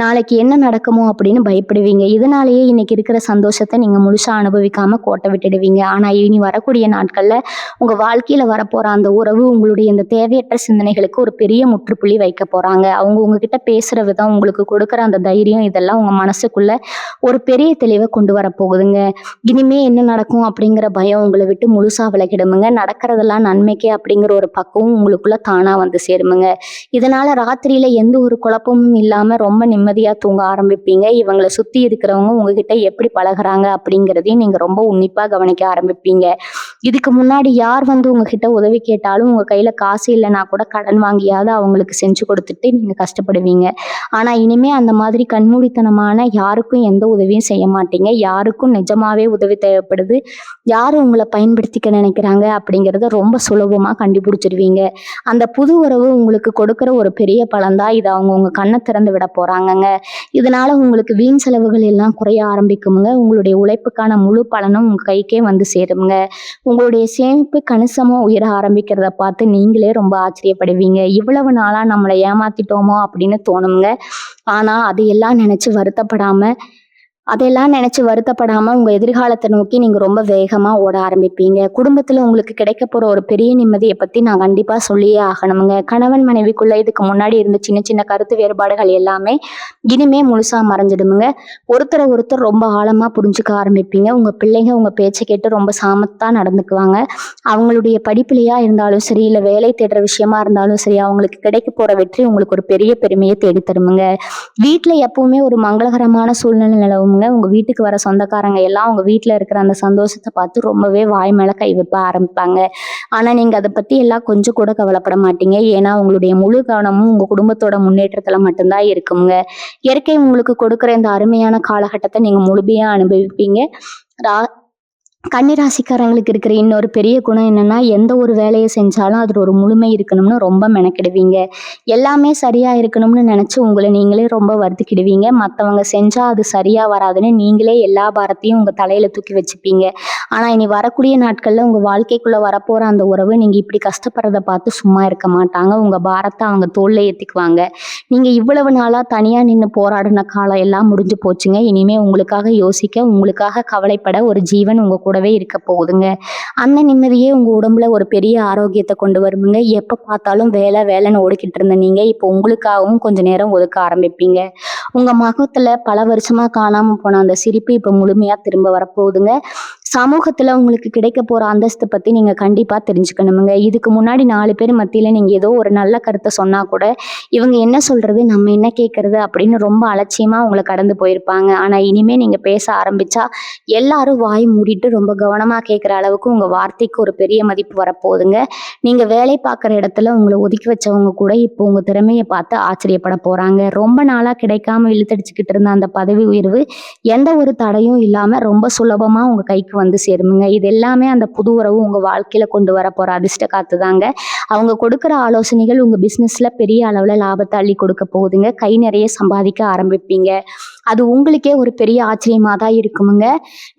நாளைக்கு என்ன நடக்குமோ அப்படின்னு பயப்படுவீங்க. இதனாலேயே இன்னைக்கு இருக்கிற சந்தோஷத்தை நீங்க முழுசா அனுபவிக்காம கோட்டை விட்டுடுவீங்க. ஆனா இனி வரக்கூடிய நாட்கள்ல உங்க வாழ்க்கையில வரப்போற அந்த உறவு உங்களுடைய இந்த தேவையற்ற சிந்தனைகளுக்கு ஒரு பெரிய முற்றுப்புள்ளி வைக்க போறாங்க. அவங்க உங்ககிட்ட பேசுற விதம், உங்களுக்கு கொடுக்குற அந்த தைரியம், இதெல்லாம் உங்க மனசுக்குள்ள ஒரு பெரிய தெளிவை கொண்டு வர போகுதுங்க. இனிமே என்ன நடக்கும் அப்படிங்கிற பயம் உங்களை விட்டு முழுசா விலகிடுமுங்க. நடக்கிறதெல்லாம் நன்மைக்கே அப்படிங்கிற ஒரு பக்குவம் உங்களுக்குள்ள தானா வந்து சேருமுங்க. இதனால ராத்திரியில எந்த ஒரு குழப்பமும் இல்லாம ரொம்ப நிம்மதியா தூங்க ஆரம்பிப்பீங்க. இவங்களை சுத்தி இருக்கிறவங்க உங்ககிட்ட எப்படி பழகுறாங்க அப்படிங்கிறதையும் நீங்க ரொம்ப உன்னிப்பா கவனிக்க ஆரம்பிப்பீங்க. இதுக்கு முன்னாடி யார் வந்து உங்ககிட்ட உதவி கேட்டாலும் உங்க கையில காசு இல்லைன்னா கூட கடன் வாங்கியாவது அவங்களுக்கு செஞ்சு கொடுத்துட்டு நீங்க கஷ்டப்படுவீங்க. ஆனா இனிமே அந்த மாதிரி கண்மூடித்தனமான யாருக்கும் எந்த உதவியும் செய்ய மாட்டீங்க. யாருக்கும் நிஜமாவே உதவி தேவைப்படுது, யாரு உங்களை பயன்படுத்திக்க நினைக்கிறாங்க அப்படிங்கிறத ரொம்ப சுலபமா கண்டுபிடிச்சிருவீங்க. அந்த புது உறவு உங்களுக்கு கொடுக்குற ஒரு பெரிய பலன்தான். இதை அவங்க உங்க கண்ணை திறந்து விட போறாங்கங்க. இதனால உங்களுக்கு வீண் செலவுகள் எல்லாம் குறைய ஆரம்பிக்குமுங்க. உங்களுடைய உழைப்புக்கான முழு பலனும் உங்க கைக்கே வந்து சேருங்க. உங்களுடைய சேமிப்பு கணிசமா உயர ஆரம்பிக்கிறத பார்த்து நீங்களே ரொம்ப ஆச்சரியப்படுவீங்க. இவ்வளவு நாளா நம்மளை ஏமாத்திட்டோமோ அப்படின்னு தோணுங்க. ஆனா அதெல்லாம் நினைச்சு வருத்தப்படாம உங்க எதிர்காலத்தை நோக்கி நீங்க ரொம்ப வேகமா ஓட ஆரம்பிப்பீங்க. குடும்பத்துல உங்களுக்கு கிடைக்க போற ஒரு பெரிய நிம்மதியை பத்தி நான் கண்டிப்பா சொல்லியே ஆகணுங்க. கணவன் மனைவிக்குள்ள இதுக்கு முன்னாடி இருந்த சின்ன சின்ன கருத்து வேறுபாடுகள் எல்லாமே இனிமே முழுசா மறைஞ்சிடுமுங்க. ஒருத்தரை ஒருத்தர் ரொம்ப ஆழமா புரிஞ்சுக்க ஆரம்பிப்பீங்க. உங்க பிள்ளைங்க உங்க பேச்சை கேட்டு ரொம்ப சாமத்தா நடந்துக்குவாங்க. அவங்களுடைய படிப்புலையா இருந்தாலும் சரி, இல்ல வேலை தேடுற விஷயமா இருந்தாலும் சரி, அவங்களுக்கு கிடைக்க போற வெற்றி உங்களுக்கு ஒரு பெரிய பெருமையை தேடி தருமுங்க. வீட்டுல எப்பவுமே ஒரு மங்களகரமான சூழ்நிலை நிலவுங்க. உங்க வீட்டுக்கு வர சொந்தக்காரங்க எல்லாம் உங்க வீட்டுல இருக்கிற அந்த சந்தோஷத்தை பார்த்து ரொம்பவே வாய் மேல கை வைப்ப ஆரம்பிப்பாங்க. ஆனா நீங்க அதை பத்தி எல்லாம் கொஞ்சம் கூட கவலைப்பட மாட்டீங்க. ஏன்னா உங்களுடைய முழு கவனமும் உங்க குடும்பத்தோட முன்னேற்றத்துல மட்டும்தான் இருக்குங்க. இயற்கை உங்களுக்கு கொடுக்குற இந்த அருமையான காலகட்டத்தை நீங்க முழுமையா அனுபவிப்பீங்க. கன்னிராசிக்காரங்களுக்கு இருக்கிற இன்னொரு பெரிய குணம் என்னன்னா, எந்த ஒரு வேலையை செஞ்சாலும் அதுல ஒரு முழுமை இருக்கணும்னு ரொம்ப மெனக்கிடுவீங்க. எல்லாமே சரியா இருக்கணும்னு நினைச்சு உங்களை நீங்களே ரொம்ப வருத்திக்கிடுவீங்க. மற்றவங்க செஞ்சா அது சரியா வராதுன்னு நீங்களே எல்லா பாரத்தையும் உங்க தலையில தூக்கி வச்சுப்பீங்க. ஆனா இனி வரக்கூடிய நாட்கள்ல உங்க வாழ்க்கைக்குள்ள வரப்போற அந்த உறவு நீங்க இப்படி கஷ்டப்படுறத பார்த்து சும்மா இருக்க மாட்டாங்க. உங்க பாரத்தை அவங்க தோல்ல ஏத்திக்குவாங்க. நீங்க இவ்வளவு நாளா தனியா நின்று போராடின காலம் எல்லாம் முடிஞ்சு போச்சுங்க. இனிமே உங்களுக்காக யோசிக்க, உங்களுக்காக கவலைப்பட ஒரு ஜீவன் உங்க கூடவே இருக்க போகுதுங்க. அந்த நிம்மதியே உங்க உடம்புல ஒரு பெரிய ஆரோக்கியத்தை கொண்டு வருமுங்க. எப்ப பார்த்தாலும் வேலை வேலைன்னு ஓடிக்கிட்டு இருந்த நீங்க இப்போ உங்களுக்காகவும் கொஞ்ச நேரம் ஒதுக்க ஆரம்பிப்பீங்க. உங்க முகத்துல பல வருஷமா காணாம போன அந்த சிரிப்பு இப்ப முழுமையா திரும்ப வரப்போகுதுங்க. சமூகத்துல உங்களுக்கு கிடைக்க போற அந்தஸ்து பத்தி நீங்க கண்டிப்பா தெரிஞ்சுக்கணுமுங்க. இதுக்கு முன்னாடி 4 பேர் மத்தியில நீங்க ஏதோ ஒரு நல்ல கருத்தை சொன்னா கூட, இவங்க என்ன சொல்றது? நம்ம என்ன கேட்கறது? அப்படின்னு ரொம்ப அலட்சியமா உங்கள கடந்து போயிருப்பாங்க. ஆனா இனிமே நீங்க பேச ஆரம்பிச்சா, எல்லாரும் வாய் மூடிட்டு ரொம்ப கவனமா கேட்கிற அளவுக்கு உங்க வார்த்தைக்கு ஒரு பெரிய மதிப்பு வரப்போகுதுங்க. நீங்க வேலை பார்க்குற இடத்துல உங்கள ஒதுக்கி வச்சவங்க கூட இப்போ உங்க திறமைய பார்த்து ஆச்சரியப்பட போறாங்க. ரொம்ப நாளா கிடைக்காம இழுத்தடிச்சுக்கிட்டு இருந்த அந்த பதவி உயர்வு எந்த ஒரு தடையும் இல்லாம ரொம்ப சுலபமா உங்க கைக்கு வந்து சேருமுங்க. இது எல்லாமே அந்த புது உறவு உங்க வாழ்க்கையில கொண்டு வரப்போற அதிர்ஷ்ட காத்து தாங்க. அவங்க கொடுக்குற ஆலோசனைகள் உங்க பிசினஸ்ல பெரிய அளவுல லாபத்தை அள்ளி கொடுக்க போகுதுங்க. கை நிறைய சம்பாதிக்க ஆரம்பிப்பீங்க. அது உங்களுக்கே ஒரு பெரிய ஆச்சரியமா தான் இருக்குமுங்க.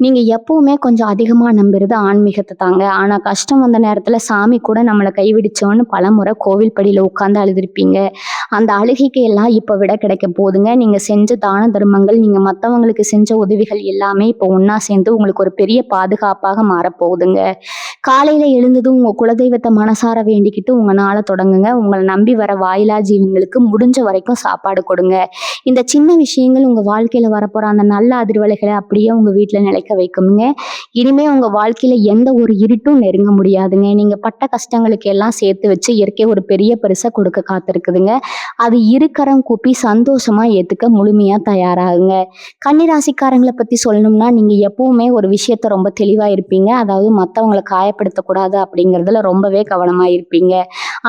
நீங்க எப்பவுமே கொஞ்சம் அதிகமா நம்புறது ஆன்மீகத்தை தாங்க. ஆனா கஷ்டம் வந்த நேரத்துல சாமி கூட நம்மளை கைவிடிச்சோன்னு பலமுறை கோவில் படியில உட்கார்ந்து அழுதுருப்பீங்க. அந்த அழுகைக்கு எல்லாம் இப்ப விட கிடைக்க போகுதுங்க. நீங்க செஞ்ச தான தர்மங்கள், நீங்க மத்தவங்களுக்கு செஞ்ச உதவிகள் எல்லாமே இப்போ ஒண்ணா சேர்ந்து உங்களுக்கு ஒரு பெரிய பாதுகாப்பாக மாறப்போகுதுங்க. காலையில எழுந்ததும் உங்க குலதெய்வத்தை மனசார வேண்டிக்கிட்டு உங்க நாளை தொடங்குங்க. உங்களை நம்பி வர வாயிலா ஜீவங்களுக்கு முடிஞ்ச வரைக்கும் சாப்பாடு கொடுங்க. இந்த சின்ன விஷயங்கள் உங்க வாழ்க்கையில வரப்போற அந்த நல்ல அதிர்வலைகளை அப்படியே உங்க வீட்டுல நிலைக்க வைக்குங்க. இனிமே உங்க வாழ்க்கையில எந்த ஒரு இருட்டும் நெருங்க முடியாதுங்க. நீங்க பட்ட கஷ்டங்களுக்கு எல்லாம் சேர்த்து வச்சு இயற்கை ஒரு பெரிய பரிசை கொடுக்க காத்திருக்குதுங்க. அது இருக்கரம் கூப்பி சந்தோஷமா ஏத்துக்க முழுமையா தயாராகுங்க. கன்னிராசிக்காரங்களை பத்தி சொல்லணும்னா, நீங்க எப்பவுமே ஒரு விஷயத்த ரொம்ப தெளிவா இருப்பீங்க. அதாவது மத்தவங்களை காயப்படுத்தக்கூடாது அப்படிங்கிறதுல ரொம்பவே கவனமா இருப்பீங்க.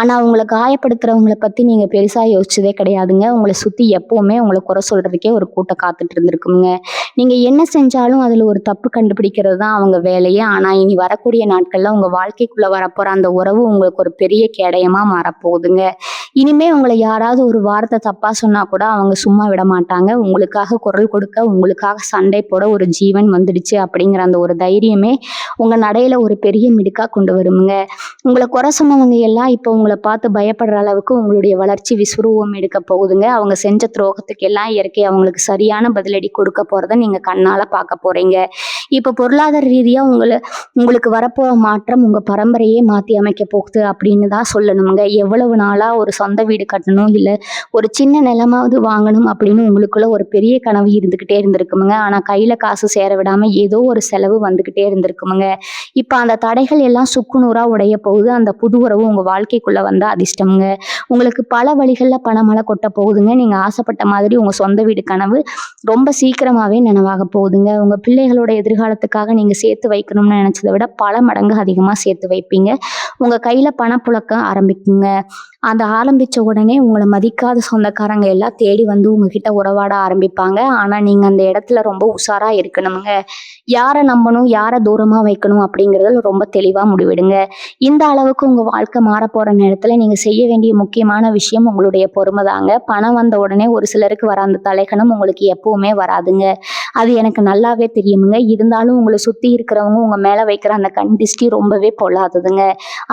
ஆனா உங்களை காயப்படுத்துறவங்களை பத்தி நீங்க பெருசா யோசிச்சதே கிடையாதுங்க. உங்களை சுத்தி எப்பவுமே உங்களை குறை சொல்றதுக்கே ஒரு கூட்டம் காத்துட்டு இருந்திருக்குங்க. நீங்க என்ன செஞ்சாலும் அதுல ஒரு தப்பு கண்டுபிடிக்கிறது தான் அவங்க வேலையே. ஆனா இனி வரக்கூடிய நாட்கள்ல உங்க வாழ்க்கைக்குள்ள வரப்போற அந்த உறவு உங்களுக்கு ஒரு பெரிய கேடயமா மாறப்போகுதுங்க. இனிமே உங்களை யாராவது ஒரு வார்த்தை தப்பா சொன்னா கூட அவங்க சும்மா விட மாட்டாங்க. உங்களுக்காக குரல் கொடுக்க, உங்களுக்காக சண்டை போட ஒரு ஜீவன் வந்துடுச்சு அப்படிங்கிற அந்த ஒரு தைரியமே உங்க நடையில ஒரு பெரிய மிடுக்கா கொண்டு வருமுங்க. உங்களை குறை சொன்னவங்க எல்லாம் இப்போ உங்களை பார்த்து பயப்படுற அளவுக்கு உங்களுடைய வளர்ச்சி விஸ்வரூபம் எடுக்க போகுதுங்க. அவங்க செஞ்ச துரோகத்துக்கு எல்லாம் இயற்கை அவங்களுக்கு சரியான பதிலடி கொடுக்க போறதை நீங்க கண்ணால பார்க்க போறீங்க. இப்போ பொருளாதார ரீதியா உங்களுக்கு வரப்போற மாற்றம் உங்க பரம்பரையே மாத்தி அமைக்க போகுது அப்படின்னு தான் சொல்லணுங்க. எவ்வளவு நாளா ஒரு சொந்த வீடு கட்டணும், இல்ல ஒரு சின்ன நிலமாவது வாங்கணும் அப்படின்னு உங்களுக்குள்ள ஒரு பெரிய கனவு இருந்துகிட்டே இருந்திருக்குமுங்க. ஆனா கையில காசு சேர விடாம ஏதோ ஒரு செலவு வந்துகிட்டே இருந்திருக்குமுங்க. இப்ப அந்த தடைகள் எல்லாம் சுக்குநூறா உடைய போகுது. அந்த புது உறவு உங்க வாழ்க்கைக்குள்ள வந்தா அதிர்ஷ்டம்ங்க. உங்களுக்கு பல வழிகள்ல பணமழை கொட்ட போகுதுங்க. நீங்க ஆசைப்பட்ட மாதிரி உங்க சொந்த வீடு கனவு ரொம்ப சீக்கிரமாவே நினைவாக போகுதுங்க. உங்க பிள்ளைகளோட எதிர்காலத்துக்காக நீங்க சேர்த்து வைக்கணும்னு நினைச்சதை விட பல மடங்கு அதிகமா சேர்த்து வைப்பீங்க. உங்க கையில பணப்புழக்கம் ஆரம்பிக்குங்க. அந்த ஆரம்பிச்ச உடனே உங்களை மதிக்காத சொந்தக்காரங்க எல்லாம் தேடி வந்து உங்ககிட்ட உறவாட ஆரம்பிப்பாங்க. ஆனா நீங்க அந்த இடத்துல ரொம்ப உஷாரா இருக்கணுங்க. யாரை நம்பணும், யாரை தூரமா வைக்கணும் அப்படிங்கறதுல ரொம்ப தெளிவா முடிவெடுங்க. இந்த அளவுக்கு உங்க வாழ்க்கை மாற போற நேரத்துல நீங்க செய்ய வேண்டிய முக்கியமான விஷயம் உங்களுடைய பொறுமை தாங்க. பணம் வந்த உடனே ஒரு சிலருக்கு வர அந்த தலைக்கணம் உங்களுக்கு எப்பவுமே வராதுங்க. அது எனக்கு நல்லாவே தெரியுமுங்க. இருந்தாலும் உங்களை சுத்தி இருக்கிறவங்க உங்க மேல வைக்கிற அந்த கண் திருஷ்டி ரொம்பவே பொல்லாததுங்க.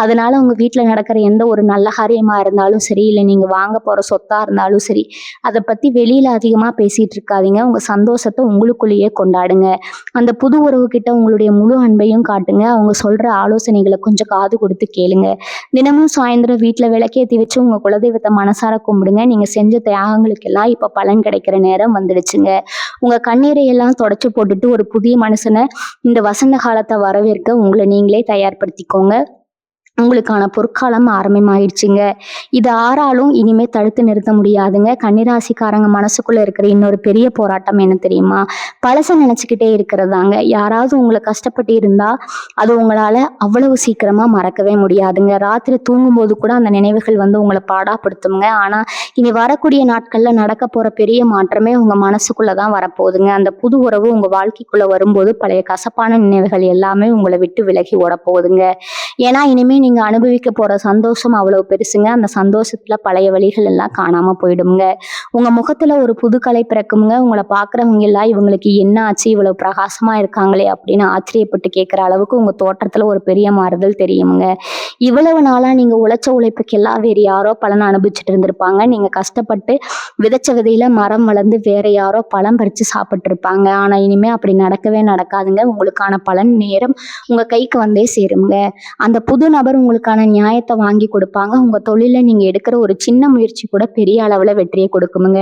அதனால உங்க வீட்டுல நடக்கிற எந்த ஒரு நல்ல காரியமா இருந்தாலும் சரி, இல்லை நீங்க வாங்க போற சொத்தா இருந்தாலும் சரி, அதை பத்தி வெளியில அதிகமா பேசிட்டு இருக்காதீங்க. உங்க சந்தோஷத்தை உங்களுக்குள்ளேயே கொண்டாடுங்க. அந்த புது உறவு கிட்ட உங்களுடைய முழு அன்பையும் காட்டுங்க. அவங்க சொல்ற ஆலோசனைகளை கொஞ்சம் காது கொடுத்து கேளுங்க. தினமும் சாயந்தரம் வீட்டுல விளக்கேத்தி வச்சு உங்க குலதெய்வத்தை மனசார கும்பிடுங்க. நீங்க செஞ்ச தியாகங்களுக்கெல்லாம் இப்ப பலன் கிடைக்கிற நேரம் வந்துடுச்சுங்க. உங்க கண்ணீரை எல்லாம் தொடச்சு போட்டுட்டு ஒரு புதிய மனுஷனை இந்த வசந்த காலத்தை வரவேற்க உங்களை நீங்களே தயார்படுத்திக்கோங்க. உங்களுக்கான பொற்காலம் ஆரம்பமாயிடுச்சுங்க. இது ஆறாலும் இனிமே தடுத்து நிறுத்த முடியாதுங்க. கன்னிராசிக்காரங்க மனசுக்குள்ள இருக்கிற இன்னொரு பெரிய போராட்டம் என்ன தெரியுமா? பழச நினைச்சுக்கிட்டே இருக்கிறதாங்க. யாராவது உங்களை கஷ்டப்பட்டு இருந்தா அது உங்களால அவ்வளவு சீக்கிரமா மறக்கவே முடியாதுங்க. ராத்திரி தூங்கும்போது கூட அந்த நினைவுகள் வந்து உங்களை பாடாப்படுத்துங்க. ஆனா இனி வரக்கூடிய நாட்கள்ல நடக்க போற பெரிய மாற்றமே உங்க மனசுக்குள்ளதான் வரப்போகுதுங்க. அந்த புது உறவு உங்க வாழ்க்கைக்குள்ள வரும்போது பழைய கசப்பான நினைவுகள் எல்லாமே உங்களை விட்டு விலகி ஓட போகுதுங்க. ஏன்னா இனிமே நீங்க அனுபவிக்க போற சந்தோஷம் அவ்வளவு பெருசுங்க. அந்த சந்தோஷத்துல பழைய வழிகள் எல்லாம் காணாம போயிடுங்க. உங்க முகத்துல ஒரு புது கலை பிறக்குங்க. உங்களை பாக்குறவங்க எல்லாம் இவங்களுக்கு என்ன ஆச்சு, இவ்வளவு பிரகாசமா இருக்காங்களே அப்படின்னு ஆச்சரியப்பட்டு கேட்கிற அளவுக்கு உங்க தோற்றத்துல ஒரு பெரிய மாறுதல் தெரியுங்க. இவ்வளவு நாளா நீங்க உழைச்ச உழைப்புக்கு எல்லாம் வேறு யாரோ பலன் அனுபவிச்சுட்டு இருந்திருப்பாங்க. நீங்க கஷ்டப்பட்டு விதைச்ச விதையில மரம் வளர்ந்து வேற யாரோ பழம் பறிச்சு சாப்பிட்டுருப்பாங்க. ஆனா இனிமே அப்படி நடக்கவே நடக்காதுங்க. உங்களுக்கான பலன் நேரம் உங்க கைக்கு வந்தே சேருங்க. அந்த புது நபர் உங்களுக்கான நியாயத்தை வாங்கி கொடுப்பாங்க. உங்க தொழில நீங்க எடுக்கிற ஒரு சின்ன முயற்சி கூட பெரிய அளவுல வெற்றியை கொடுக்குமுங்க.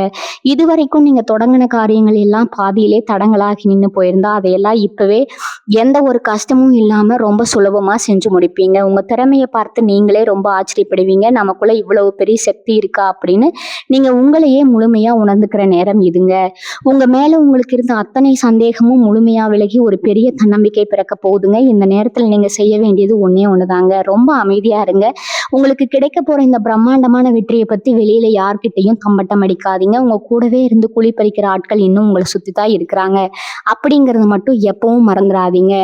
இதுவரைக்கும் நீங்க தொடங்கின காரியங்கள் எல்லாம் பாதியிலே தடங்களாகி நின்று போயிருந்தா அதையெல்லாம் இப்பவே எந்த ஒரு கஷ்டமும் இல்லாம ரொம்ப சுலபமா செஞ்சு முடிப்பீங்க. உங்க திறமையை பார்த்து நீங்களே ரொம்ப ஆச்சரியப்படுவீங்க. நமக்குள்ள இவ்வளவு பெரிய சக்தி இருக்கா அப்படின்னு நீங்க உங்களையே முழுமையா உணர்ந்துக்கிற நேரம் இதுங்க. உங்க மேல உங்களுக்கு இருந்த அத்தனை சந்தேகமும் முழுமையா விலகி ஒரு பெரிய தன்னம்பிக்கை பிறக்க போகுதுங்க. இந்த நேரத்துல நீங்க செய்ய வேண்டியது ஒண்ணே ஒண்ணுதாங்க. ரொம்ப அமைதியா இருங்க. உங்களுக்கு கிடைக்க போற இந்த பிரம்மாண்டமான வெற்றியை பத்தி வெளியில யார்கிட்டையும் தம்பட்டம் அடிக்காதீங்க. உங்க கூடவே இருந்து குழி பறிக்கிற ஆட்கள் இன்னும் உங்களை சுத்தி தான் இருக்கிறாங்க அப்படிங்கறது மட்டும் எப்பவும் மறந்துடாதீங்க.